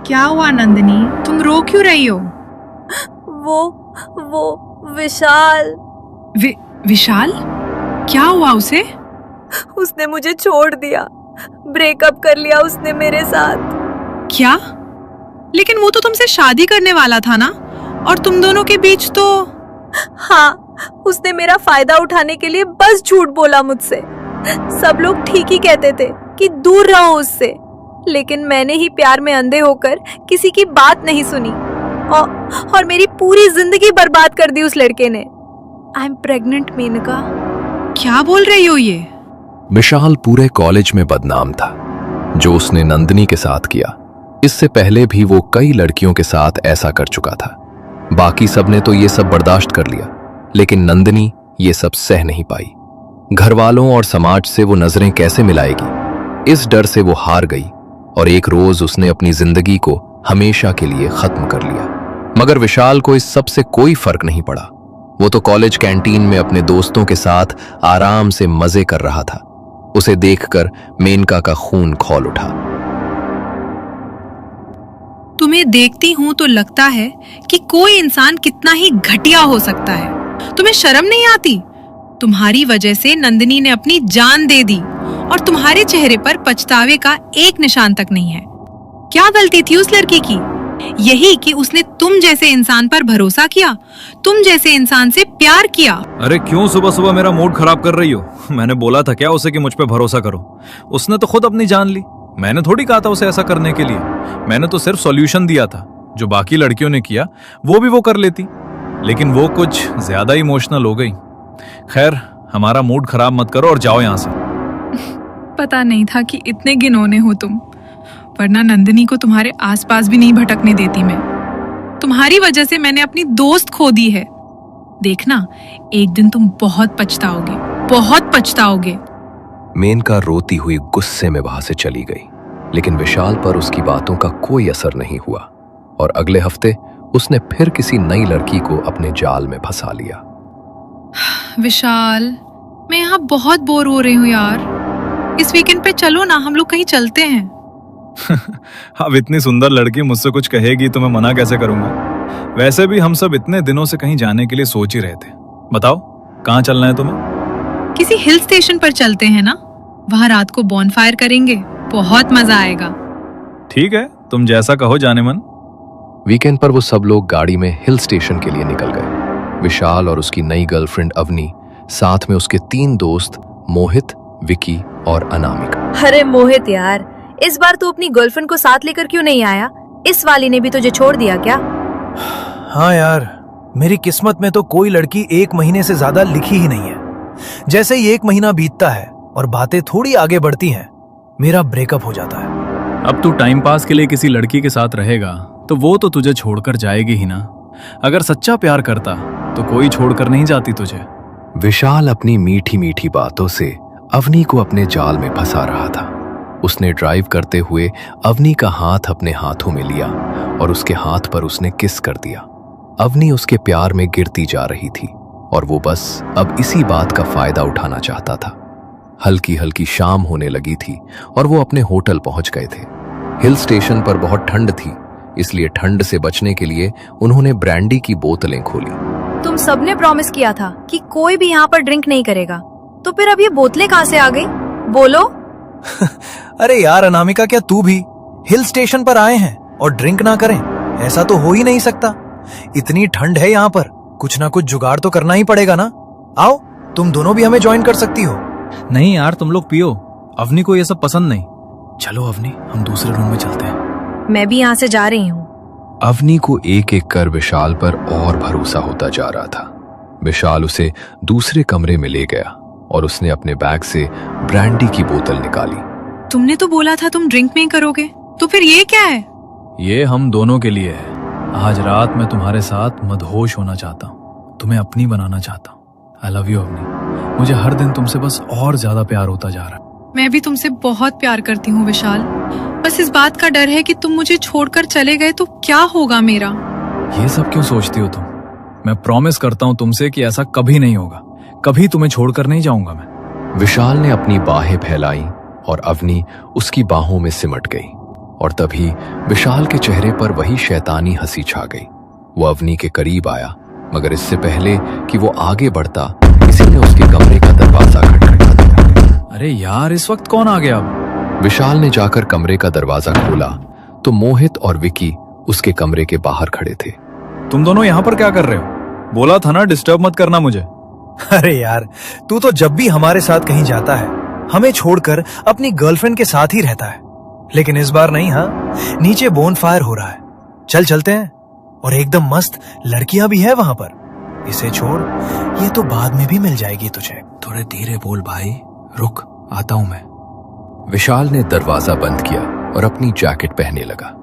क्या हुआ नंदिनी, तुम रो क्यों रही हो? वो विशाल। विशाल? क्या हुआ उसे? उसने मुझे छोड़ दिया, ब्रेकअप कर लिया उसने मेरे साथ। क्या? लेकिन वो तो तुमसे शादी करने वाला था ना, और तुम दोनों के बीच तो। हाँ, उसने मेरा फायदा उठाने के लिए बस झूठ बोला मुझसे। सब लोग ठीक ही कहते थे कि दूर रहो उससे, लेकिन मैंने ही प्यार में अंधे होकर किसी की बात नहीं सुनी और मेरी पूरी जिंदगी बर्बाद कर दी उस लड़के ने। I am pregnant Menka. क्या बोल रही हो ये? विशाल पूरे कॉलेज में बदनाम था जो उसने नंदिनी के साथ किया। इससे पहले भी वो कई लड़कियों के साथ ऐसा कर चुका था। बाकी सबने तो ये सब बर्दाश्त कर लिया, लेकिन नंदिनी ये सब सह नहीं पाई। घर वालों और समाज से वो नजरें कैसे मिलाएगी, इस डर से वो हार गई और एक रोज उसने अपनी जिंदगी को हमेशा के लिए खत्म कर लिया। मगर विशाल को इस सब से कोई फर्क नहीं पड़ा। वो तो कॉलेज कैंटीन में अपने दोस्तों के साथ आराम से मजे कर रहा था। उसे देखकर मेनका का खून खौल उठा। तुम्हें देखती हूं तो लगता है कि कोई इंसान कितना ही घटिया हो सकता है। तुम्हें शर्म नहीं आती? तुम्हारी वजह से नंदिनी ने अपनी जान दे दी और तुम्हारे चेहरे पर पछतावे का एक निशान तक नहीं है। क्या गलती थी उस लड़की की? यही कि उसने तुम जैसे इंसान पर भरोसा किया, तुम जैसे इंसान से प्यार किया। अरे क्यों सुबह सुबह मेरा मूड खराब कर रही हो? मैंने बोला था क्या उसे कि मुझ पे भरोसा करो? उसने तो खुद अपनी जान ली। मैंने थोड़ी कहा था उसे ऐसा करने के लिए। मैंने तो सिर्फ सॉल्यूशन दिया था। जो बाकी लड़कियों ने किया वो भी वो कर लेती, लेकिन वो कुछ ज्यादा इमोशनल हो गई। खैर, हमारा मूड खराब मत करो और जाओ यहाँ से। पता नहीं था कि इतने घिनौने हो तुम, वरना नंदिनी को तुम्हारे आसपास भी नहीं भटकने देती मैं। तुम्हारी वजह से मैंने अपनी दोस्त खो दी है। देखना, एक दिन तुम बहुत पछताओगे, बहुत पछताओगे। मेनका रोती हुई गुस्से में वहां से चली गई, लेकिन विशाल पर उसकी बातों का कोई असर नहीं हुआ और अगले हफ्ते उसने फिर किसी नई लड़की को अपने जाल में फंसा लिया। विशाल, मैं यहाँ बहुत बोर हो रही हूँ यार। इस वीकेंड पे चलो ना, हम लोग कहीं चलते हैं। अब इतनी सुंदर लड़की मुझसे कुछ कहेगी तो मैं मना कैसे करूंगा? वैसे भी हम सब इतने दिनों से कहीं जाने के लिए सोच ही रहे थे। बताओ कहाँ चलना है तुम्हें? किसी हिल स्टेशन पर चलते हैं ना, वहाँ रात को बॉनफायर करेंगे, बहुत मजा आएगा। ठीक है, तुम जैसा कहो जाने मन। वीकेंड पर वो सब लोग गाड़ी में हिल स्टेशन के लिए निकल गए। विशाल और उसकी नई गर्लफ्रेंड अवनी, साथ में उसके 3 दोस्त मोहित, विकी और अनामिका। अरे मोहित यार, इस बार तू अपनी गर्लफ्रेंड को साथ लेकर क्यों नहीं आया? इस वाली ने भी तुझे छोड़ दिया क्या? हाँ यार, मेरी किस्मत में तो कोई लड़की 1 महीने से ज्यादा लिखी ही नहीं है। जैसे ही 1 महीना बीतता है और बातें थोड़ी आगे बढ़ती हैं, मेरा ब्रेकअप हो जाता है। अब तू टाइम पास के लिए किसी लड़की के साथ रहेगा तो वो तो तुझे छोड़कर जाएगी ही ना। अगर सच्चा प्यार करता तो कोई छोड़कर नहीं जाती तुझे। विशाल अपनी मीठी मीठी बातों से अवनी को अपने जाल में फंसा रहा था। उसने ड्राइव करते हुए अवनी का हाथ अपने हाथों में लिया और उसके हाथ पर उसने किस कर दिया। अवनी उसके प्यार में गिरती जा रही थी और वो बस अब इसी बात का फायदा उठाना चाहता था। हल्की हल्की शाम होने लगी थी और वो अपने होटल पहुंच गए थे। हिल स्टेशन पर बहुत ठंड थी, इसलिए ठंड से बचने के लिए उन्होंने ब्रांडी की बोतलें खोली। तुम सबने प्रॉमिस किया था कि कोई भी यहाँ पर ड्रिंक नहीं करेगा, तो फिर अब ये बोतलें कहाँ से आ गई? बोलो। अरे यार अनामिका, क्या तू भी हिल स्टेशन पर आए हैं और ड्रिंक ना करें? ऐसा तो हो ही नहीं सकता। इतनी ठंड है यहाँ पर, कुछ ना कुछ जुगाड़ तो करना ही पड़ेगा ना। आओ, तुम दोनों भी हमें ज्वाइन कर सकती हो। नहीं यार, तुम लोग पियो, अवनी को ये सब पसंद नहीं। चलो अवनी, हम दूसरे रूम में चलते हैं। मैं भी यहाँ से जा रही हूँ। अवनी को एक एक कर विशाल पर और भरोसा होता जा रहा था। विशाल उसे दूसरे कमरे में ले गया और उसने अपने बैग से ब्रांडी की बोतल निकाली। तुमने तो बोला था तुम ड्रिंक नहीं करोगे, तो फिर ये क्या है? ये हम दोनों के लिए है। आज रात मैं तुम्हारे साथ मदहोश होना चाहता हूँ, तुम्हें अपनी बनाना चाहता हूँ। I love you Avni. मुझे हर दिन तुमसे बस और ज्यादा प्यार होता जा रहा है। मैं भी तुमसे बहुत प्यार करती हूँ विशाल। बस इस बात का डर है कि तुम मुझे छोड़कर चले गए तो क्या होगा मेरा। ये सब क्यों सोचती हो तुम? मैं प्रॉमिस करता हूँ तुमसे कि ऐसा कभी नहीं होगा। कभी तुम्हें छोड़कर नहीं जाऊंगा मैं। विशाल ने अपनी बाहें फैलाई और अवनी उसकी बाहों में सिमट गई। और तभी विशाल के चेहरे पर वही शैतानी हंसी छा गई। वो अवनी के करीब आया, मगर इससे पहले कि वो आगे बढ़ता किसी ने उसके कमरे का दरवाजा खटखटा दिया। अरे यार, इस वक्त कौन आ गया अब? विशाल ने जाकर कमरे का दरवाजा खोला तो मोहित और विकी उसके कमरे के बाहर खड़े थे। तुम दोनों यहाँ पर क्या कर रहे हो? बोला था ना डिस्टर्ब मत करना मुझे। अरे यार, तू तो जब भी हमारे साथ कहीं जाता है हमें छोड़कर अपनी गर्लफ्रेंड के साथ ही रहता है, लेकिन इस बार नहीं। हाँ, नीचे बोनफायर हो रहा है, चल चलते हैं। और एकदम मस्त लड़कियां भी है वहां पर। इसे छोड़, ये तो बाद में भी मिल जाएगी तुझे। थोड़े धीरे बोल भाई, रुक आता हूं मैं। विशाल ने दरवाजा बंद किया और अपनी जैकेट पहनने लगा।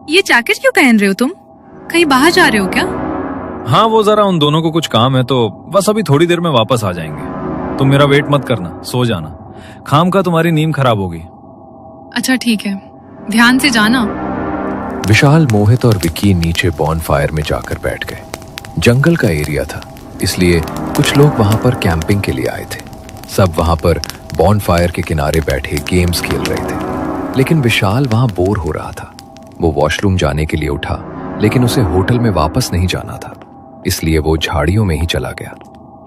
ये जैकेट क्यों पहन रहे हो तुम? कहीं बाहर जा रहे हो क्या? हाँ, वो जरा उन दोनों को कुछ काम है तो बस अभी थोड़ी देर में वापस आ जाएंगे। तुम मेरा वेट मत करना, सो जाना। खाम का तुम्हारी नींद खराब होगी। अच्छा ठीक है, ध्यान से जाना। विशाल, मोहित और विकी नीचे बॉनफायर में जाकर बैठ गए। जंगल का एरिया था, इसलिए कुछ लोग वहां पर कैंपिंग के लिए आए थे। सब वहां पर बॉनफायर के किनारे बैठे गेम्स खेल रहे थे, लेकिन विशाल वहां बोर हो रहा था। वो वॉशरूम जाने के लिए उठा, लेकिन उसे होटल में वापस नहीं जाना था, इसलिए वो झाड़ियों में ही चला गया।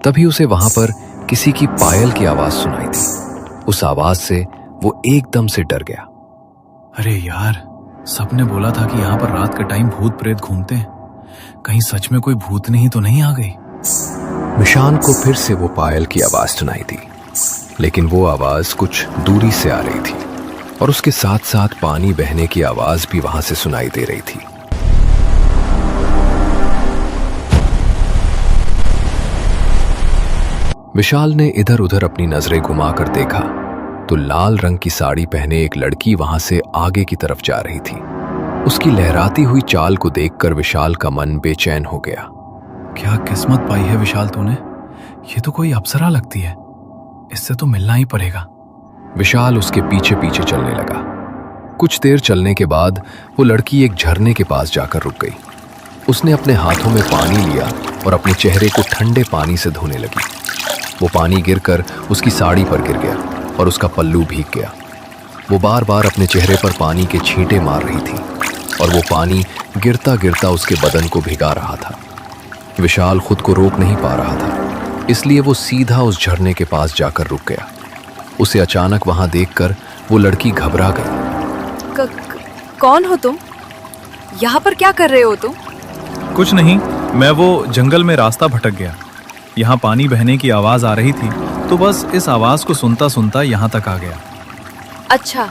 तभी उसे वहां पर किसी की पायल की आवाज सुनाई दी। उस आवाज से वो एकदम से डर गया। अरे यार, सबने बोला था कि यहाँ पर रात के टाइम भूत प्रेत घूमते हैं। कहीं सच में कोई भूतनी ही तो नहीं आ गई? विशाल को फिर से वो पायल की आवाज सुनाई दी, लेकिन वो आवाज कुछ दूरी से आ रही थी और उसके साथ साथ पानी बहने की आवाज भी वहां से सुनाई दे रही थी। विशाल ने इधर उधर अपनी नजरें घुमाकर देखा तो लाल रंग की साड़ी पहने एक लड़की वहां से आगे की तरफ जा रही थी। उसकी लहराती हुई चाल को देखकर विशाल का मन बेचैन हो गया। क्या किस्मत पाई है विशाल तूने? ये तो कोई अप्सरा लगती है, इससे तो मिलना ही पड़ेगा। विशाल उसके पीछे पीछे चलने लगा। कुछ देर चलने के बाद वो लड़की एक झरने के पास जाकर रुक गई। उसने अपने हाथों में पानी लिया और अपने चेहरे को ठंडे पानी से धोने लगी। वो पानी गिरकर उसकी साड़ी पर गिर गया और उसका पल्लू भीग गया। वो बार बार अपने चेहरे पर पानी के छींटे मार रही थी और वो पानी गिरता गिरता उसके बदन को भिगा रहा था। विशाल खुद को रोक नहीं पा रहा था, इसलिए वो सीधा उस झरने के पास जाकर रुक गया। उसे अचानक वहां देखकर वो लड़की घबरा गई। कौन हो तुम? यहाँ पर क्या कर रहे हो तुम? कुछ नहीं, मैं वो जंगल में रास्ता भटक गया। यहाँ पानी बहने की आवाज आ रही थी तो बस इस आवाज को सुनता सुनता यहाँ तक आ गया। अच्छा,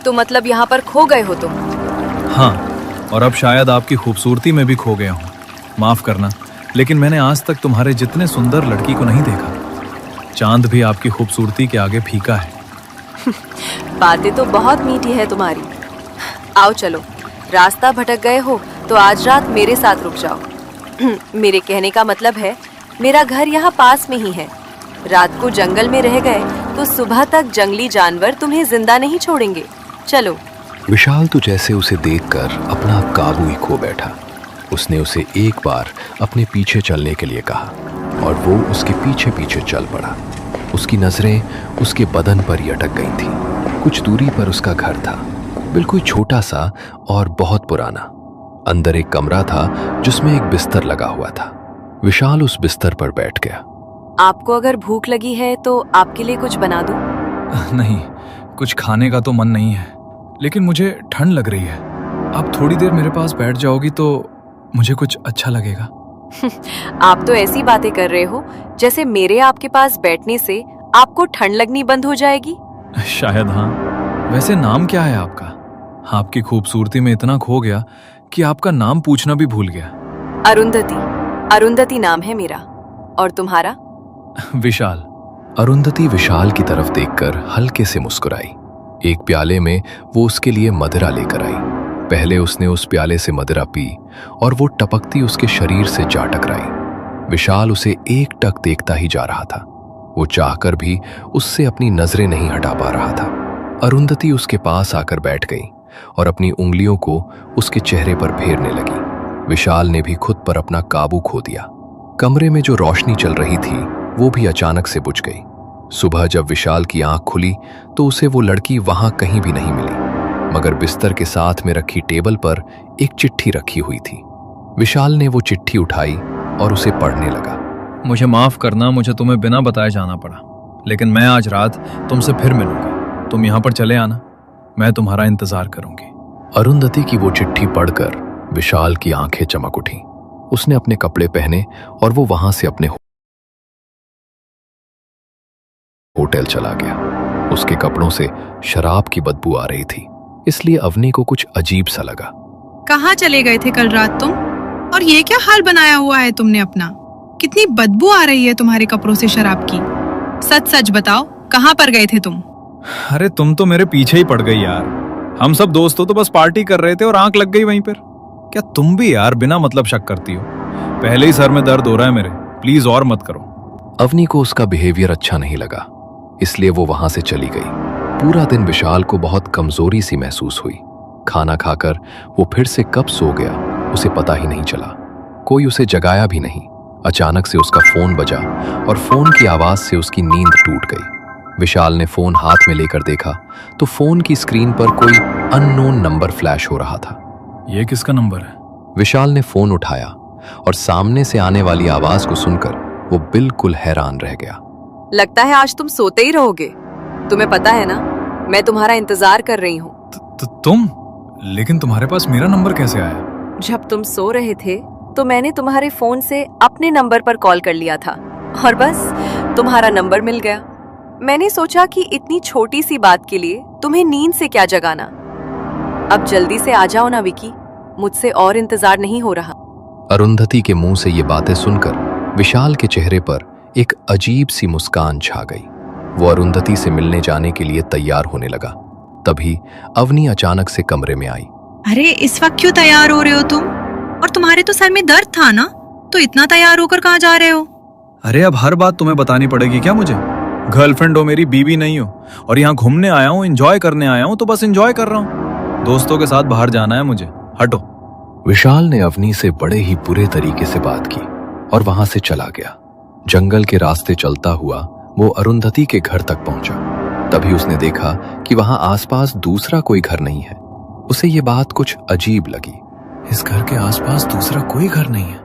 तो मतलब यहाँ पर खो गए हो तुम? हाँ, और अब शायद आपकी खूबसूरती में भी खो गया हूँ। माफ करना, लेकिन मैंने आज तक तुम्हारे जितने सुंदर लड़की को नहीं देखा। चांद भी आपकी खूबसूरती के आगे फीका है। बातें तो बहुत मीठी है तुम्हारी। आओ चलो, रास्ता भटक गए हो तो आज रात मेरे साथ रुक जाओ। मेरे कहने का मतलब है, मेरा घर यहाँ पास में ही है। रात को जंगल में रह गए तो सुबह तक जंगली जानवर तुम्हें जिंदा नहीं छोड़ेंगे। चलो। विशाल तो जैसे उसे देखकर अपना काबू ही खो बैठा। उसने उसे एक बार अपने पीछे चलने के लिए कहा और वो उसके पीछे पीछे चल पड़ा। उसकी नजरें उसके बदन पर ही अटक गई थी। कुछ दूरी पर उसका घर था, बिल्कुल छोटा सा और बहुत पुराना। अंदर एक कमरा था जिसमें एक बिस्तर लगा हुआ था। विशाल उस बिस्तर पर बैठ गया। आपको अगर भूख लगी है तो आपके लिए कुछ बना दूं? नहीं, कुछ खाने का तो मन नहीं है, लेकिन मुझे ठंड लग रही है। आप थोड़ी देर मेरे पास बैठ जाओगी तो मुझे कुछ अच्छा लगेगा। आप तो ऐसी बातें कर रहे हो जैसे मेरे आपके पास बैठने से आपको ठंड लगनी बंद हो जाएगी। शायद हाँ। वैसे नाम क्या है आपका? आपकी खूबसूरती में इतना खो गया कि आपका नाम पूछना भी भूल गया। अरुंधति। अरुंधति नाम है मेरा। और तुम्हारा? विशाल। अरुंधति विशाल की तरफ देखकर हल्के से मुस्कुराई। एक प्याले में वो उसके लिए मदिरा लेकर आई। पहले उसने उस प्याले से मदिरा पी और वो टपकती उसके शरीर से जा टकराई। विशाल उसे एक टक देखता ही जा रहा था। वो चाहकर भी उससे अपनी नजरें नहीं हटा पा रहा था। अरुंधति उसके पास आकर बैठ गई और अपनी उंगलियों को उसके चेहरे पर फेरने लगी। विशाल ने भी खुद पर अपना काबू खो दिया। कमरे में जो रोशनी चल रही थी वो भी अचानक से बुझ गई। सुबह जब विशाल की आंख खुली तो उसे वो लड़की वहां कहीं भी नहीं मिली। मगर बिस्तर के साथ में रखी टेबल पर एक चिट्ठी रखी हुई थी। विशाल ने वो चिट्ठी उठाई और उसे पढ़ने लगा। मुझे माफ करना, मुझे तुम्हें बिना बताए जाना पड़ा, लेकिन मैं आज रात तुमसे फिर मिलूंगा। तुम यहाँ पर चले आना, मैं तुम्हारा इंतजार करूंगी। अरुंधति की वो चिट्ठी पढ़कर विशाल की आंखें चमक उठी। उसने अपने कपड़े पहने और वो वहां से अपने होटल चला गया। उसके कपड़ों से शराब की बदबू आ रही थी, इसलिए अवनी को कुछ अजीब सा लगा। कहाँ चले गए थे कल रात तुम? और ये क्या हाल बनाया हुआ है तुमने अपना? कितनी बदबू आ रही है तुम्हारे कपड़ों से शराब की। सच सच बताओ, कहाँ पर गए थे तुम? अरे तुम तो मेरे पीछे ही पड़ गई यार। हम सब दोस्तों तो बस पार्टी कर रहे थे और आंख लग गई वहीं पर। क्या तुम भी यार बिना मतलब शक करती हो? पहले ही सर में दर्द हो रहा है मेरे, प्लीज और मत करो। अवनी को उसका बिहेवियर अच्छा नहीं लगा, इसलिए वो वहां से चली गई। पूरा दिन विशाल को बहुत कमजोरी सी महसूस हुई। खाना खाकर वो फिर से कब सो गया उसे पता ही नहीं चला। कोई उसे जगाया भी नहीं। अचानक से उसका फोन बजा और फोन की आवाज से उसकी नींद टूट गई। विशाल ने फोन हाथ में लेकर देखा तो फोन की स्क्रीन पर कोई अननोन नंबर फ्लैश हो रहा था। ये किसका नंबर है? विशाल ने फोन उठाया और सामने से आने वाली आवाज को सुनकर वो बिल्कुल हैरान रह गया। लगता है आज तुम सोते ही रहोगे। तुम्हें पता है ना, मैं तुम्हारा इंतजार कर रही हूँ। तुम? लेकिन तुम्हारे पास मेरा नंबर कैसे आया? जब तुम सो रहे थे तो मैंने तुम्हारे फोन से अपने नंबर पर कॉल कर लिया था और बस तुम्हारा नंबर मिल गया। मैंने सोचा कि इतनी छोटी सी बात के लिए तुम्हें नींद से क्या जगाना। अब जल्दी से आ जाओ ना विकी, मुझसे और इंतजार नहीं हो रहा। अरुंधति के मुंह से ये बातें सुनकर विशाल के चेहरे पर एक अजीब सी मुस्कान छा गई। वो अरुंधति से मिलने जाने के लिए तैयार होने लगा। तभी अवनी अचानक से कमरे में आई। अरे इस वक्त क्यों तैयार हो रहे हो तुम? और तुम्हारे तो सर में दर्द था ना, तो इतना तैयार होकर कहाँ जा रहे हो? अरे अब हर बात तुम्हें बतानी पड़ेगी क्या मुझे? गर्लफ्रेंड हो मेरी, बीवी नहीं हो। और यहाँ घूमने आया हूँ, एंजॉय करने आया हूँ, तो बस एंजॉय कर रहा हूँ। दोस्तों के साथ बाहर जाना है मुझे, हटो। विशाल ने अवनी से बड़े ही बुरे तरीके से बात की और वहां से चला गया। जंगल के रास्ते चलता हुआ वो अरुंधति के घर तक पहुंचा। तभी उसने देखा कि वहां आसपास दूसरा कोई घर नहीं है। उसे ये बात कुछ अजीब लगी। इस घर के आसपास दूसरा कोई घर नहीं है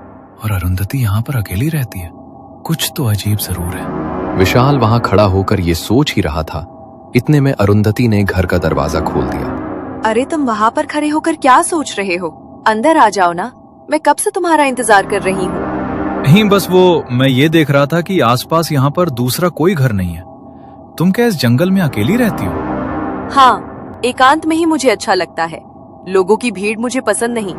और अरुंधति यहाँ पर अकेली रहती है। कुछ तो अजीब जरूर है। विशाल वहां खड़ा होकर ये सोच ही रहा था, इतने में अरुंधति ने घर का दरवाजा खोल दिया। अरे तुम वहाँ पर खड़े होकर क्या सोच रहे हो? अंदर आ जाओ ना, मैं कब से तुम्हारा इंतजार कर रही हूँ। नहीं, बस वो मैं ये देख रहा था कि आसपास यहाँ पर दूसरा कोई घर नहीं है। तुम क्या इस जंगल में अकेली रहती हो? हाँ, एकांत में ही मुझे अच्छा लगता है। लोगों की भीड़ मुझे पसंद नहीं।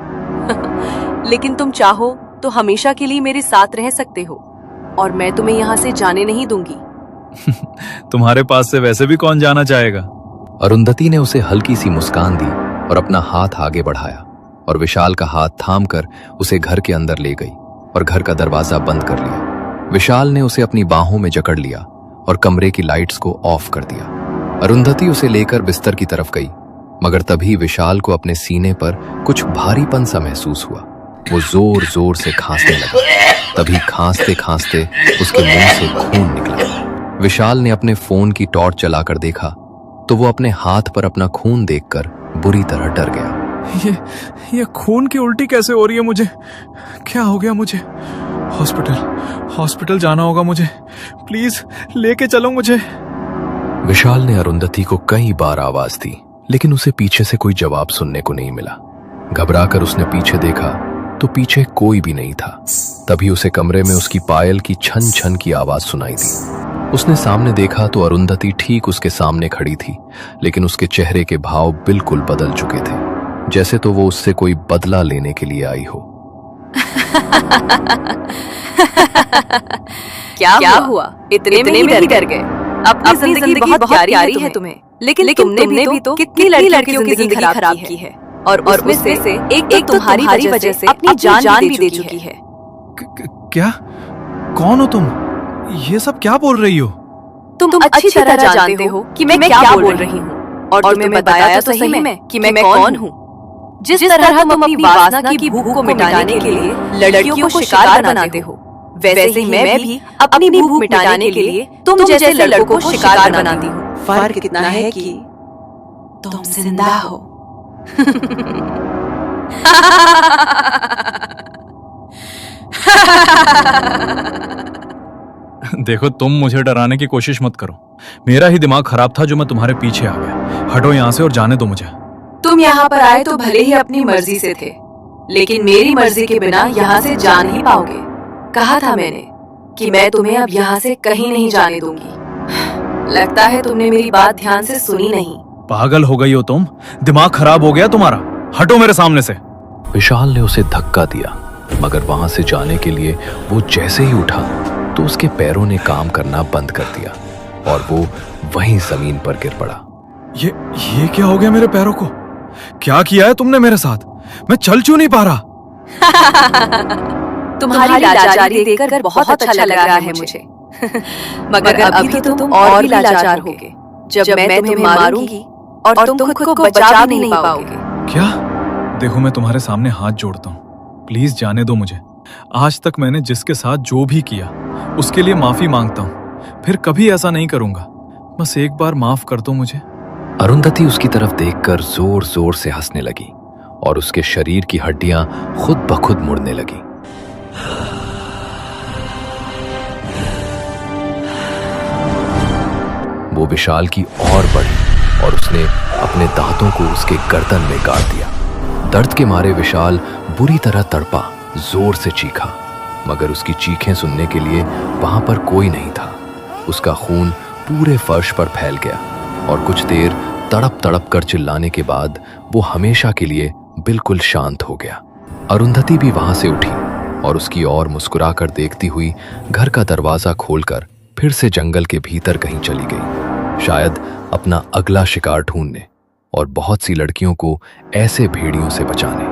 लेकिन तुम चाहो तो हमेशा के लिए मेरे साथ रह सकते हो और मैं तुम्हें यहाँ से जाने नहीं दूंगी। तुम्हारे पास से वैसे भी कौन जाना चाहेगा? अरुंधति ने उसे हल्की सी मुस्कान दी और अपना हाथ आगे बढ़ाया और विशाल का हाथ थामकर उसे घर के अंदर ले गई और घर का दरवाजा बंद कर लिया। विशाल ने उसे अपनी बाहों में जकड़ लिया और कमरे की लाइट्स को ऑफ कर दिया। अरुंधति उसे लेकर बिस्तर की तरफ गई, मगर तभी विशाल को अपने सीने पर कुछ भारीपन सा महसूस हुआ। वो जोर जोर से खांसने लगा। तभी खांसते खांसते उसके मुंह से खून निकला। विशाल ने अपने फोन की टॉर्च जलाकर देखा तो वो अपने हाथ पर अपना खून देखकर बुरी तरह डर गया। ये खून की उल्टी कैसे हो रही है मुझे? क्या हो गया मुझे? हॉस्पिटल जाना होगा मुझे। प्लीज लेके चलो मुझे। विशाल ने अरुंधति को कई बार आवाज दी, लेकिन उसे पीछे से कोई जवाब सुनने को नहीं मिला। घबराकर उसने पीछे देखा तो पीछे कोई भी नहीं था। तभी उसे कमरे में उसकी पायल की छन छन की आवाज सुनाई दी। उसने सामने देखा तो अरुंधति ठीक उसके सामने खड़ी थी, लेकिन उसके चेहरे के भाव बिल्कुल बदल चुके थे, जैसे तो वो उससे कोई बदला लेने के लिए आई हो। क्या हुआ? इतने में ही डर गए? अपनी जिंदगी बहुत प्यारी है तुम्हें, लेकिन तुमने भी तो कितनी लड़कियों की जिंदगी खराब की है और उसमें से एक तो तुम्हारी वजह से अपनी जान भी दे चुकी है। क्या? कौन हो तुम? ये सब क्या बोल रही हो? तुम अच्छी तरह जानते हो कि मैं क्या बोल रही हूँ और तुम्हें बताया तो सही में कि मैं कौन हूँ। जिस तरह तुम अपनी वासना की भूख को मिटाने के लिए लड़कियों को शिकार बनाते हो, वैसे ही मैं भी अपनी भूख मिटाने के लिए तुम जैसे लड़कों को शिकार बनाती हूँ। फर्क इतना है कि तुम जिंदा हो। देखो, तुम मुझे डराने की कोशिश मत करो। मेरा ही दिमाग खराब था जो मैं तुम्हारे पीछे आ गया। हटो यहाँ से और जाने दो मुझे। तुम यहाँ पर आए तो भले ही अपनी मर्जी से थे, लेकिन मेरी मर्जी के बिना यहाँ से जा नहीं पाओगे। कहा था मैंने कि मैं तुम्हें अब यहाँ से कहीं नहीं जाने दूंगी। लगता है तुमने मेरी बात ध्यान से सुनी नहीं। पागल हो गई हो तुम? दिमाग खराब हो गया तुम्हारा? हटो मेरे सामने से। विशाल ने उसे धक्का दिया, मगर वहां से जाने के लिए वो जैसे ही उठा तो उसके पैरों ने काम करना बंद कर दिया और वो वहीं जमीन पर गिर पड़ा। ये क्या हो गया मेरे पैरों को? क्या किया है तुमने मेरे साथ? मैं चल क्यों नहीं पा रहा? तुम्हारी लाचारी देखकर बहुत अच्छा लग रहा है मुझे। मगर अभी तो तुम और भी लाचार होगे जब मैं तुम्हें मारूंगी और तुम खुद को बचा भी नहीं पाओगे। क्या? देखो, मैं तुम्हारे सामने हाथ जोड़ता हूँ, प्लीज जाने दो मुझे। आज तक मैंने जिसके साथ जो भी किया उसके लिए माफी मांगता हूँ। फिर कभी ऐसा नहीं करूंगा। बस एक बार माफ कर दो मुझे। अरुंधति उसकी तरफ देखकर जोर जोर से हंसने लगी और उसके शरीर की हड्डियां खुद ब खुद मुड़ने लगी। वो विशाल की और बढ़ी और उसने अपने दांतों को उसके गर्दन में गाड़ दिया। दर्द के मारे विशाल बुरी तरह तड़पा, जोर से चीखा, मगर उसकी चीखें सुनने के लिए वहां पर कोई नहीं था। उसका खून पूरे फर्श पर फैल गया और कुछ देर तड़प तड़प कर चिल्लाने के बाद वो हमेशा के लिए बिल्कुल शांत हो गया। अरुंधति भी वहां से उठी और उसकी ओर मुस्कुराकर देखती हुई घर का दरवाजा खोलकर फिर से जंगल के भीतर कहीं चली गई, शायद अपना अगला शिकार ढूंढने और बहुत सी लड़कियों को ऐसे भेड़ियों से बचाने।